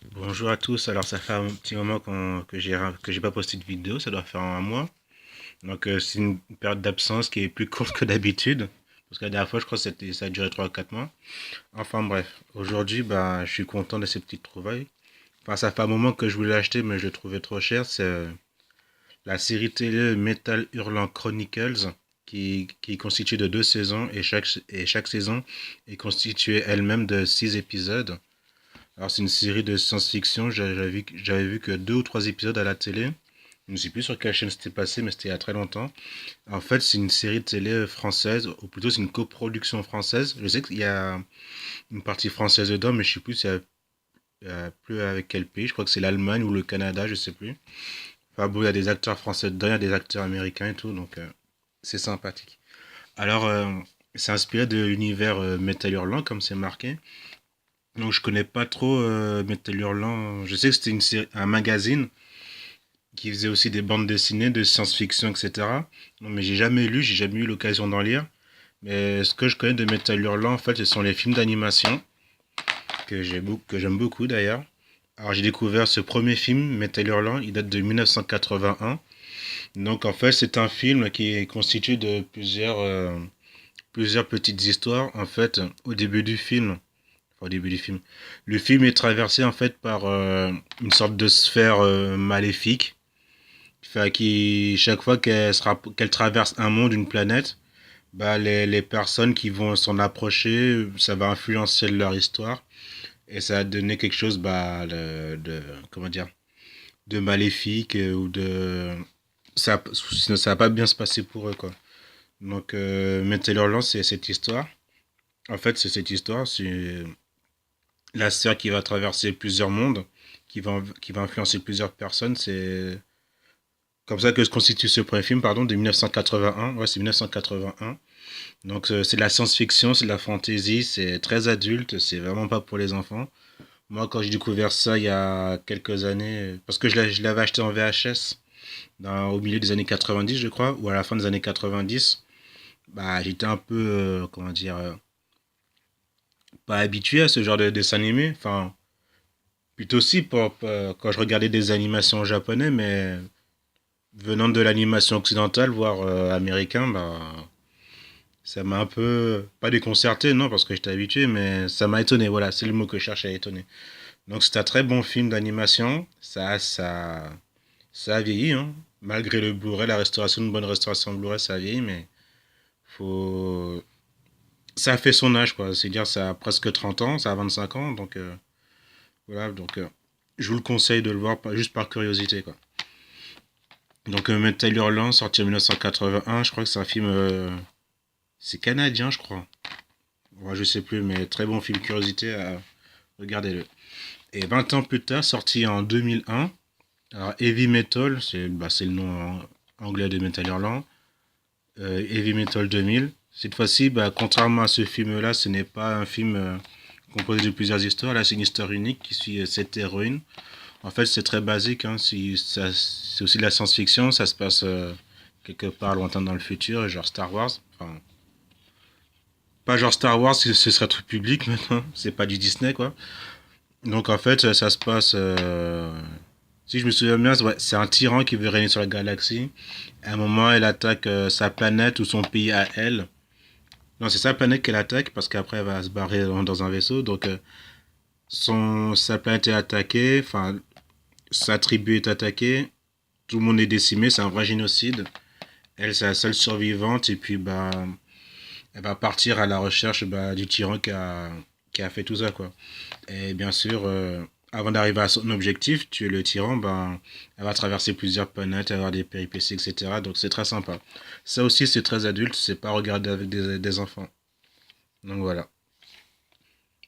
Bonjour à tous. Alors ça fait un petit moment que j'ai pas posté de vidéo, ça doit faire un mois. Donc c'est une période d'absence qui est plus courte que d'habitude. Parce que la dernière fois, je crois que ça a duré 3 ou 4 mois. Enfin bref, aujourd'hui, bah, je suis content de ces petites trouvailles. Enfin, ça fait un moment que je voulais l'acheter, mais je le trouvais trop cher. C'est la série télé Metal Hurlant Chronicles, qui est constituée de 2 saisons, et chaque saison est constituée elle-même de 6 épisodes. Alors, c'est une série de science-fiction. J'avais vu que 2 ou 3 épisodes à la télé. Je ne sais plus sur quelle chaîne c'était passé, mais c'était il y a très longtemps. En fait, c'est une série de télé française, ou plutôt c'est une coproduction française. Je sais qu'il y a une partie française dedans, mais je ne sais plus, plus avec quel pays. Je crois que c'est l'Allemagne ou le Canada, je ne sais plus. Enfin bon, il y a des acteurs français dedans, il y a des acteurs américains et tout, donc c'est sympathique. Alors, c'est inspiré de l'univers Metal Hurlant, comme c'est marqué. Donc je connais pas trop Metal Hurlant. Je sais que c'était un magazine qui faisait aussi des bandes dessinées de science-fiction, etc. Non, mais j'ai jamais eu l'occasion d'en lire. Mais ce que je connais de Metal Hurlant, en fait, ce sont les films d'animation que j'aime beaucoup d'ailleurs. Alors j'ai découvert ce premier film, Metal Hurlant, il date de 1981. Donc en fait, c'est un film qui est constitué de plusieurs petites histoires. En fait, au début du film. Le film est traversé en fait par une sorte de sphère maléfique. Fait chaque fois qu'elle traverse un monde, une planète, bah, les personnes qui vont s'en approcher, ça va influencer leur histoire. Et ça va donner quelque chose comment dire, de maléfique ou de... Sinon, ça va pas bien se passer pour eux, quoi. Donc, Metal Hurlant, c'est cette histoire. En fait, c'est cette histoire. C'est la sphère qui va traverser plusieurs mondes, qui va influencer plusieurs personnes. C'est comme ça que se constitue ce premier film, pardon, de 1981. Ouais, c'est 1981. Donc c'est de la science-fiction, c'est de la fantasy, c'est très adulte, c'est vraiment pas pour les enfants. Moi, quand j'ai découvert ça il y a quelques années, parce que je l'avais acheté en VHS au milieu des années 90, je crois, ou à la fin des années 90, bah j'étais un peu, comment dire, pas habitué à ce genre de dessin animé. Enfin, plutôt si quand je regardais des animations japonais, mais venant de l'animation occidentale, voire américain, bah, ça m'a un peu, pas déconcerté, non, parce que j'étais habitué, mais ça m'a étonné, voilà, c'est le mot que je cherche à étonner. Donc c'est un très bon film d'animation, ça a vieilli, hein. Malgré le Blu-ray, une bonne restauration de Blu-ray, ça a vieilli, mais faut... ça a fait son âge, quoi. C'est dire, ça a presque 30 ans, ça a 25 ans, donc voilà, donc je vous le conseille de le voir juste par curiosité, quoi. Donc Metal Hurlant, sorti en 1981, je crois que c'est un film... c'est canadien, je crois. Ouais, je sais plus, mais très bon film, curiosité, regardez-le. Et 20 ans plus tard, sorti en 2001, alors Heavy Metal, c'est le nom anglais de Metal Hurlant, Heavy Metal 2000. Cette fois-ci, bah, contrairement à ce film-là, ce n'est pas un film composé de plusieurs histoires. Là, c'est une histoire unique qui suit cette héroïne. En fait, c'est très basique, hein. C'est aussi de la science-fiction. Ça se passe quelque part lointain dans le futur, genre Star Wars. Enfin, pas genre Star Wars, ce serait trop public maintenant. C'est pas du Disney, quoi. Donc en fait, ça se passe. Si je me souviens bien, ouais, c'est un tyran qui veut régner sur la galaxie. À un moment, elle attaque sa planète ou son pays à elle. Non, c'est sa planète qu'elle attaque parce qu'après, elle va se barrer dans un vaisseau. Donc, sa planète est attaquée. Enfin, sa tribu est attaquée. Tout le monde est décimé. C'est un vrai génocide. Elle, c'est la seule survivante. Et puis, bah, elle va partir à la recherche du tyran qui a fait tout ça, quoi. Et bien sûr, avant d'arriver à son objectif, tuer le tyran, ben, elle va traverser plusieurs planètes, avoir des péripéties, etc. Donc c'est très sympa. Ça aussi, c'est très adulte, c'est pas regarder avec des enfants. Donc voilà,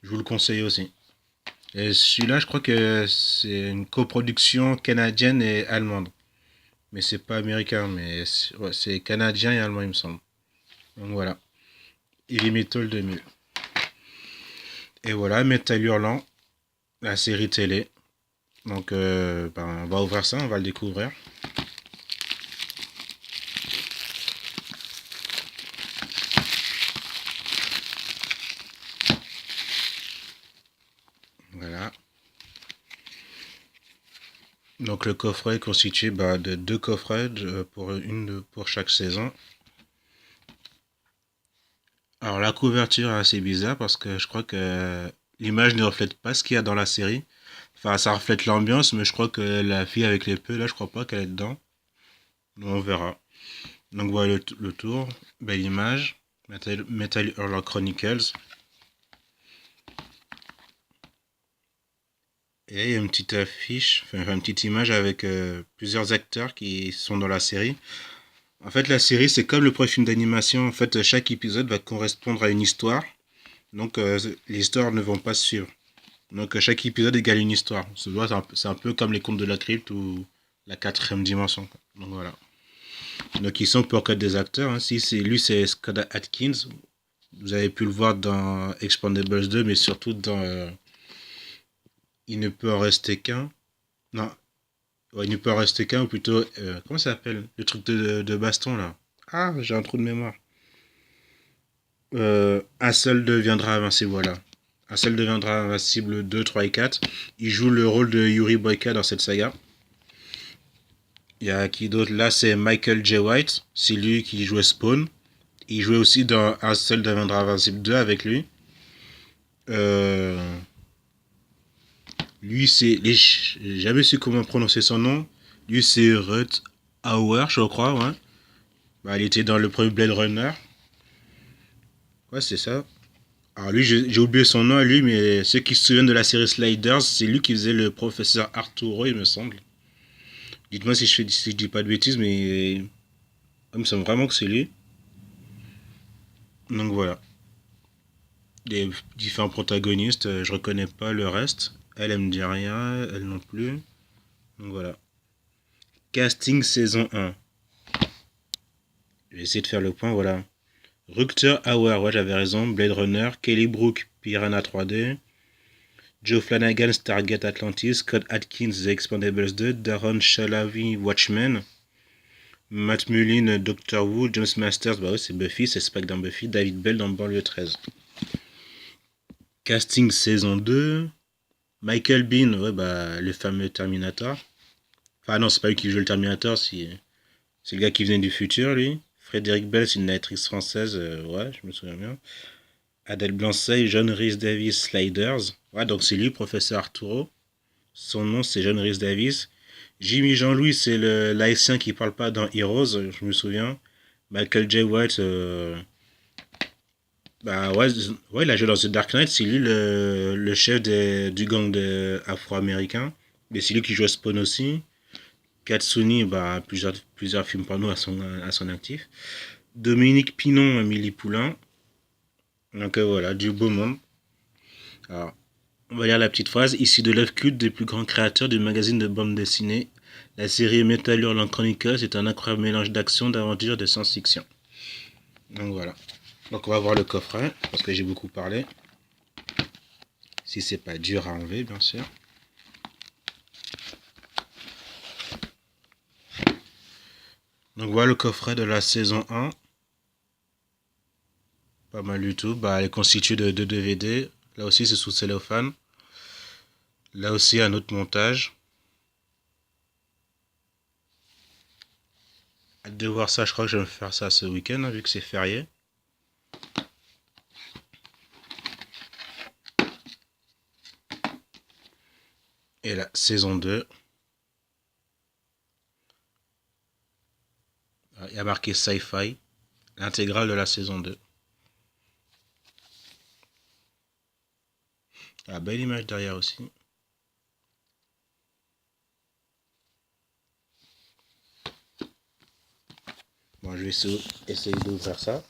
je vous le conseille aussi. Et celui-là, je crois que c'est une coproduction canadienne et allemande. Mais c'est pas américain, mais ouais, c'est canadien et allemand, il me semble. Donc voilà, Heavy Metal 2000. Et voilà, Metal Hurlant, la série télé. Donc ben, on va ouvrir ça, on va le découvrir. Voilà. Donc le coffret est constitué de deux coffrets pour chaque saison. Alors la couverture est assez bizarre parce que je crois que l'image ne reflète pas ce qu'il y a dans la série. Enfin, ça reflète l'ambiance, mais je crois que la fille avec l'épée, là, je crois pas qu'elle est dedans. Mais on verra. Donc voilà le tour. Belle image. Metal Hurler Chronicles. Et il y a une petite affiche, enfin une petite image avec plusieurs acteurs qui sont dans la série. En fait, la série, c'est comme le premier film d'animation. En fait, chaque épisode va correspondre à une histoire. Donc, les histoires ne vont pas se suivre. Donc, chaque épisode égale une histoire. C'est un peu comme les contes de la crypte ou la quatrième dimension. Donc, voilà. Donc, ils sont pour que des acteurs. Hein. Si lui, c'est Scott Atkins. Vous avez pu le voir dans Expandables 2, mais surtout dans Il ne peut en rester qu'un. Non, ouais, il ne peut en rester qu'un, ou plutôt, comment ça s'appelle? Le truc de baston, là. Ah, j'ai un trou de mémoire. Un seul deviendra invincible, voilà. Un seul deviendra invincible 2, 3 et 4. Il joue le rôle de Yuri Boyka dans cette saga. Il y a qui d'autre? Là, c'est Michael J. White. C'est lui qui jouait Spawn. Il jouait aussi dans Un seul deviendra invincible 2 avec lui. Euh, Lui, c'est. J'ai jamais su comment prononcer son nom. Lui, c'est Ruth Hauer, je crois, ouais. Bah, il était dans le premier Blade Runner. Ouais, c'est ça. Alors lui, j'ai oublié son nom à lui, mais ceux qui se souviennent de la série Sliders, c'est lui qui faisait le professeur Arturo, il me semble. Dites-moi si je dis pas de bêtises, mais il me semble vraiment que c'est lui. Donc voilà. Les différents protagonistes, je reconnais pas le reste. Elle me dit rien, elle non plus. Donc voilà. Casting saison 1. Je vais essayer de faire le point, voilà. Rutger Hauer, ouais j'avais raison, Blade Runner, Kelly Brook, Piranha 3D, Joe Flanagan, Stargate Atlantis, Scott Atkins, The Expandables 2, Darren Chalavi, Watchmen, Matt Mullin, Doctor Who, James Masters, bah ouais c'est Buffy, c'est Spike dans Buffy, David Bell dans Banlieue 13. Casting saison 2, Michael Bean, ouais bah le fameux Terminator. Enfin non, c'est pas lui qui joue le Terminator, c'est le gars qui venait du futur lui. Frédéric Bell, c'est une actrice française, ouais, je me souviens bien. Adèle Blanc-Sey, John Rhys Davis, Sliders. Ouais, donc c'est lui, professeur Arturo. Son nom, c'est John Rhys Davis. Jimmy Jean-Louis, c'est le l'haïtien qui parle pas dans Heroes, je me souviens. Michael J. White, bah ouais, il a joué dans The Dark Knight. C'est lui le chef du gang afro-américain. Mais c'est lui qui joue à Spawn aussi. Katsuni, bah, plusieurs films porno à son actif. Dominique Pinon, Amélie Poulain. Donc voilà, du beau monde. Alors, on va lire la petite phrase. Ici de l'œuvre culte des plus grands créateurs du magazine de bande dessinée. La série Metal Hurlant Chronicles est un incroyable mélange d'action, d'aventure et de science-fiction. Donc voilà. Donc on va voir le coffret, parce que j'ai beaucoup parlé. Si c'est pas dur à enlever, bien sûr. Donc voilà le coffret de la saison 1. Pas mal du tout. Bah, elle est constituée de 2 DVD. Là aussi, c'est sous cellophane. Là aussi, un autre montage. Hâte de voir ça, je crois que je vais me faire ça ce week-end, hein, vu que c'est férié. Et la saison 2. Il y a marqué Sci-Fi. L'intégrale de la saison 2. Ah, belle image derrière aussi. Bon, je vais essayer d'ouvrir ça.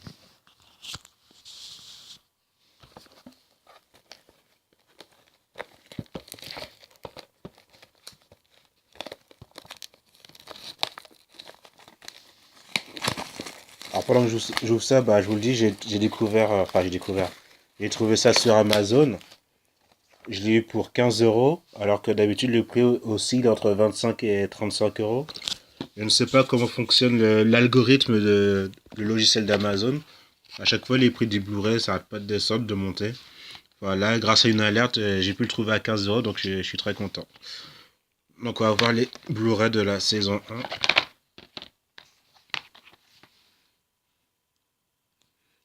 Alors pendant que j'ouvre ça, bah, je vous le dis, j'ai découvert, j'ai trouvé ça sur Amazon. Je l'ai eu pour 15 euros, alors que d'habitude le prix oscille entre 25 et 35 euros. Je ne sais pas comment fonctionne l'algorithme de logiciel d'Amazon. À chaque fois, les prix du Blu-ray, ça n'arrête pas de descendre, de monter. Voilà, grâce à une alerte, j'ai pu le trouver à 15 euros, donc je suis très content. Donc on va voir les Blu-ray de la saison 1.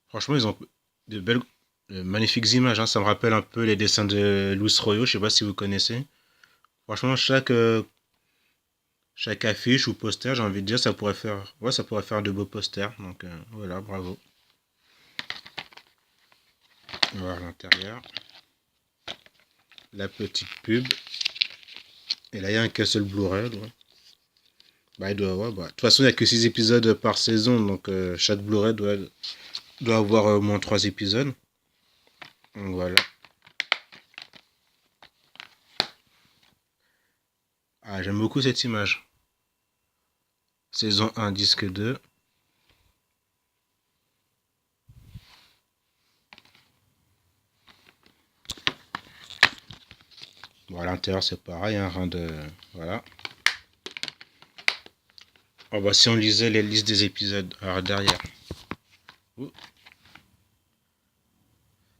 Franchement, ils ont de belles, magnifiques images, hein. Ça me rappelle un peu les dessins de Luis Royo, je sais pas si vous connaissez. Franchement, chaque affiche ou poster, j'ai envie de dire, ça pourrait faire de beaux posters. Donc voilà, bravo. Voilà l'intérieur. La petite pub. Et là, il y a un seul Blu-ray. Bah, il doit avoir. Bah. De toute façon, il n'y a que 6 épisodes par saison. Donc chaque Blu-ray doit avoir au moins 3 épisodes. Donc voilà. Ah, j'aime beaucoup cette image. Saison 1, disque 2. Bon, à l'intérieur, c'est pareil, hein, rien de. Voilà. Oh, bah, si on lisait les listes des épisodes. Alors, derrière. Ouh.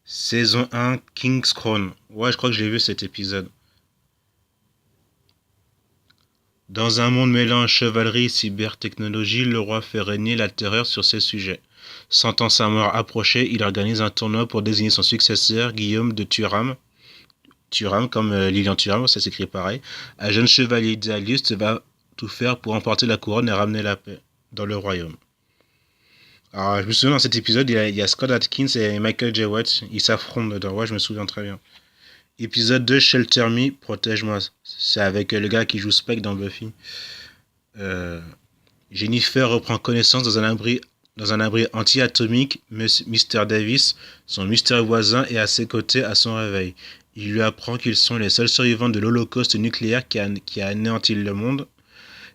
Saison 1, King's Crown. Ouais, je crois que j'ai vu cet épisode. Dans un monde mêlant chevalerie et cybertechnologie, le roi fait régner la terreur sur ses sujets. Sentant sa mort approcher, il organise un tournoi pour désigner son successeur, Guillaume de Thuram. Thuram, comme Lilian Thuram, ça s'écrit pareil. Un jeune chevalier idéaliste va tout faire pour emporter la couronne et ramener la paix dans le royaume. Alors, je me souviens dans cet épisode, il y a Scott Adkins et Michael J. White. Ils s'affrontent dedans. Ouais, je me souviens très bien. Épisode 2, Shelter Me, protège-moi. C'est avec le gars qui joue Spike dans Buffy. Euh, Jennifer reprend connaissance dans un abri anti-atomique. Mr. Davis, son mystérieux voisin, est à ses côtés à son réveil. Il lui apprend qu'ils sont les seuls survivants de l'holocauste nucléaire qui a anéanti le monde.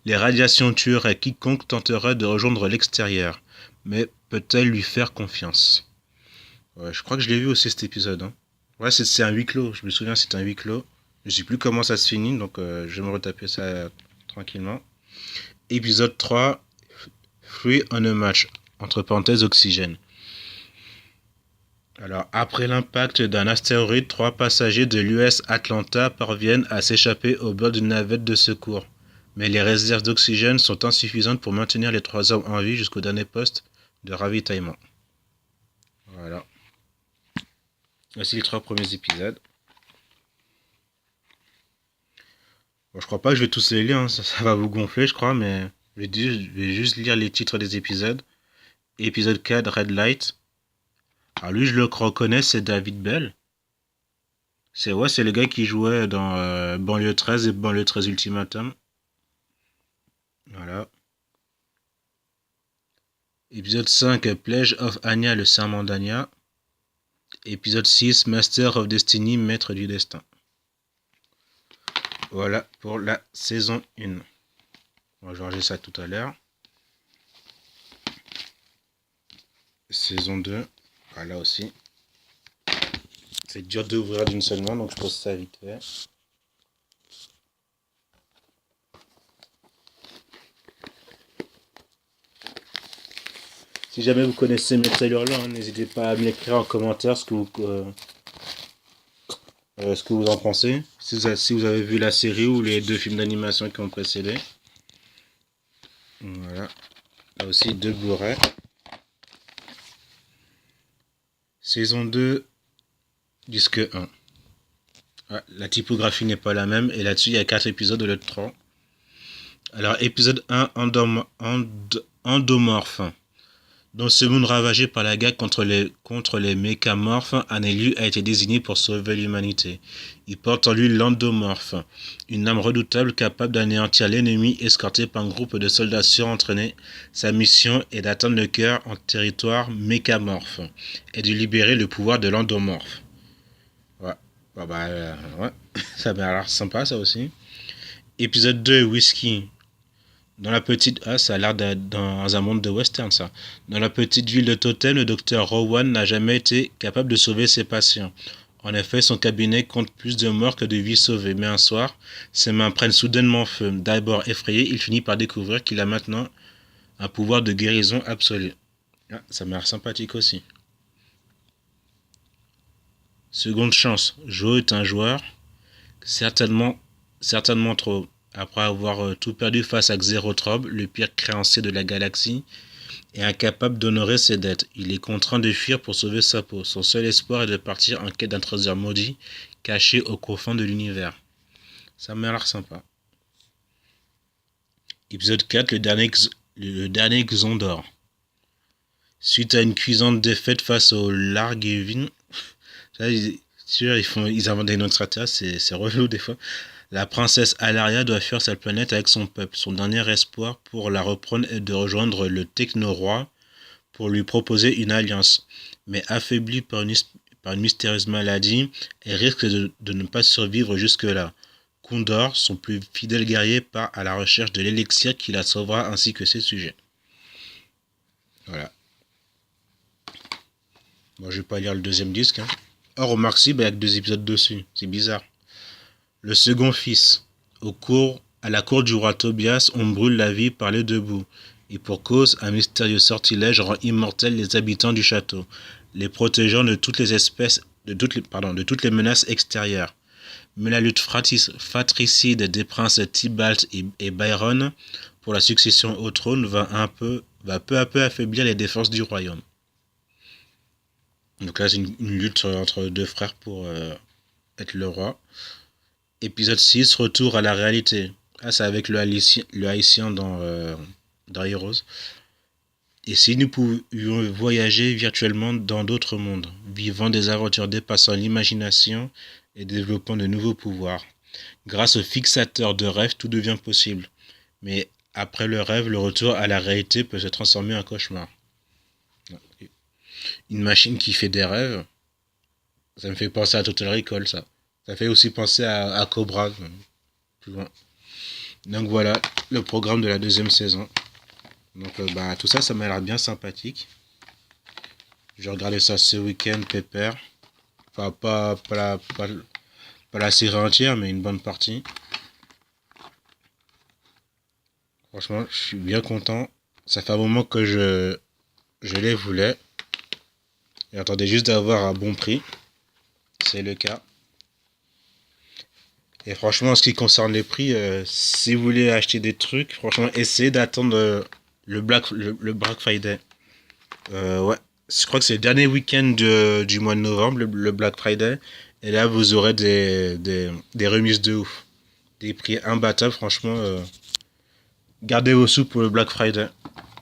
Les radiations tueraient quiconque tenterait de rejoindre l'extérieur. Mais peut-elle lui faire confiance? Ouais, je crois que je l'ai vu aussi cet épisode. Hein. Ouais, c'est un huis clos. Je me souviens, c'est un huis clos. Je sais plus comment ça se finit, donc je vais me retaper ça tranquillement. Épisode 3, Free on a Match, entre parenthèses oxygène. Alors, après l'impact d'un astéroïde, 3 passagers de l'US Atlanta parviennent à s'échapper au bord d'une navette de secours. Mais les réserves d'oxygène sont insuffisantes pour maintenir les 3 hommes en vie jusqu'au dernier poste de ravitaillement. Voilà. Voici les 3 premiers épisodes. Bon, je crois pas que je vais tous les lire, hein. Ça va vous gonfler, je crois, mais je vais juste lire les titres des épisodes. Épisode 4, Red Light. Alors lui, je le reconnais, c'est David Bell. C'est le gars qui jouait dans Banlieue 13 et Banlieue 13 Ultimatum. Voilà. Épisode 5, Pledge of Anya, le serment d'Anya. Épisode 6, Master of Destiny, maître du destin. Voilà pour la saison 1. Bon, je vais ranger ça tout à l'heure. Saison 2, voilà aussi. C'est dur d'ouvrir d'une seule main, donc je pose ça vite fait. Si jamais vous connaissez mes trailers là, n'hésitez pas à me l'écrire en commentaire ce que vous en pensez. Si vous avez vu la série ou les 2 films d'animation qui ont précédé. Voilà. Là aussi 2 Blu-ray. Saison 2, disque 1. Ah, la typographie n'est pas la même et là-dessus il y a 4 épisodes au lieu de 3. Alors épisode 1, Endomorphe. Dans ce monde ravagé par la guerre contre les mécamorphes, un élu a été désigné pour sauver l'humanité. Il porte en lui l'endomorphe, une âme redoutable capable d'anéantir l'ennemi escorté par un groupe de soldats surentraînés. Sa mission est d'atteindre le cœur en territoire mécamorphe et de libérer le pouvoir de l'endomorphe. Ouais, ouais. Ça m'a l'air sympa ça aussi. Épisode 2, Whisky. Ça a l'air d'être dans un monde de western, ça. Dans la petite ville de Totem, le docteur Rowan n'a jamais été capable de sauver ses patients. En effet, son cabinet compte plus de morts que de vies sauvées. Mais un soir, ses mains prennent soudainement feu. D'abord effrayé, il finit par découvrir qu'il a maintenant un pouvoir de guérison absolu. Ah, ça m'a l'air sympathique aussi. Seconde chance. Joe est un joueur certainement trop Après avoir tout perdu face à Xerotrob, le pire créancier de la galaxie, est incapable d'honorer ses dettes. Il est contraint de fuir pour sauver sa peau. Son seul espoir est de partir en quête d'un trésor maudit caché aux confins de l'univers. Ça m'a l'air sympa. Épisode 4, le dernier Xondor. Suite à une cuisante défaite face aux Largevin, ils inventent des noms extraterrestres, c'est relou des fois. La princesse Alaria doit fuir sa planète avec son peuple. Son dernier espoir pour la reprendre est de rejoindre le Techno-Roi pour lui proposer une alliance. Mais affaiblie par une mystérieuse maladie, elle risque de ne pas survivre jusque-là. Kondor, son plus fidèle guerrier, part à la recherche de l'élixir qui la sauvera ainsi que ses sujets. Voilà. Bon, je vais pas lire le deuxième disque. Hein. Oh, remarque si, il y a que 2 épisodes dessus. C'est bizarre. Le second fils. À la cour du roi Tobias, on brûle la vie par les debout. Et pour cause, un mystérieux sortilège rend immortels les habitants du château, les protégeant de toutes les toutes les menaces extérieures. Mais la lutte fratricide des princes Tybalt et Byron pour la succession au trône va peu à peu affaiblir les défenses du royaume. Donc là, c'est une lutte entre 2 frères pour être le roi. Épisode 6, retour à la réalité. Ah, c'est avec le haïtien dans Heroes. Et si nous pouvions voyager virtuellement dans d'autres mondes, vivant des aventures dépassant l'imagination et développant de nouveaux pouvoirs. Grâce au fixateur de rêve, tout devient possible. Mais après le rêve, le retour à la réalité peut se transformer en cauchemar. Une machine qui fait des rêves, ça me fait penser à Total Recall, ça. Ça fait aussi penser à Cobra, plus loin. Donc voilà, le programme de la 2e saison. Donc tout ça, ça m'a l'air bien sympathique. J'ai regardé ça ce week-end, pépère. Enfin, pas la série entière, mais une bonne partie. Franchement, je suis bien content. Ça fait un moment que je les voulais. Et attendez juste d'avoir un bon prix. C'est le cas. Et franchement, en ce qui concerne les prix, si vous voulez acheter des trucs, franchement, essayez d'attendre le Black Friday. Ouais, je crois que c'est le dernier week-end du mois de novembre, le Black Friday. Et là, vous aurez des remises de ouf. Des prix imbattables, franchement. Gardez vos sous pour le Black Friday.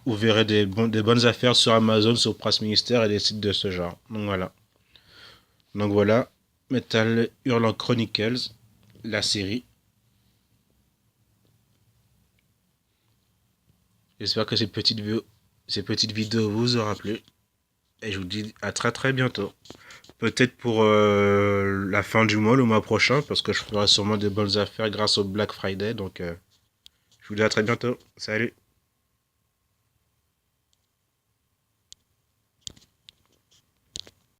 Vous verrez des bonnes affaires sur Amazon, sur Price Minister et des sites de ce genre. Donc voilà. Metal Hurlant Chronicles, la série. J'espère que cette petite vidéo vous aura plu. Et je vous dis à très très bientôt. Peut-être pour la fin du mois, le mois prochain, parce que je ferai sûrement de bonnes affaires grâce au Black Friday. Donc je vous dis à très bientôt. Salut!